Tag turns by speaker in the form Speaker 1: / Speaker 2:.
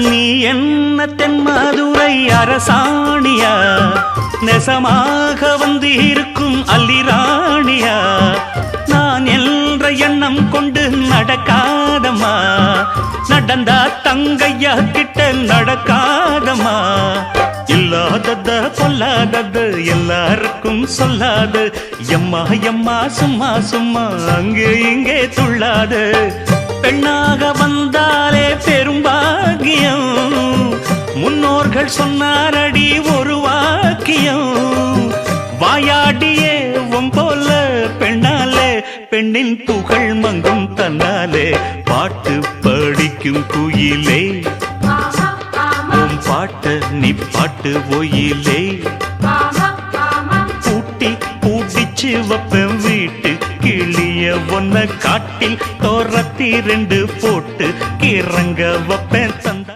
Speaker 1: நீ என்ன தென்மதுரை அரசாணியா நெசமாக வந்து இருக்கும் அல்லிராணியா நான் என்ற எண்ணம் கொண்டு நடக்காதம்மா நடந்தா தங்கையா கிட்ட நடக்காதம்மா இல்லாதத பொல்லாதது எல்லாருக்கும் சொல்லாது எம்மா எம்மா சும்மா சும்மா அங்கே இங்கே துள்ளாது பெண்ணாக வந்தாலே பெரும்பாகியம் முன்னோர்கள் சொன்னாரடி ஒரு வாக்கியம் வாயாடியே போல பெண்ணாலே பெண்ணின் புகழ் மங்கும் தன்னாலே பாட்டு படிக்கும் குயிலே பாட்ட நீ பாட்டு ஒயிலே பூட்டி பூட்டிச்சு வப்பேன் வீட்டு கிளிய ஒன்ன காட்டில் தோரத்தி 2 போட்டு கிறங்க வப்பேன் தந்த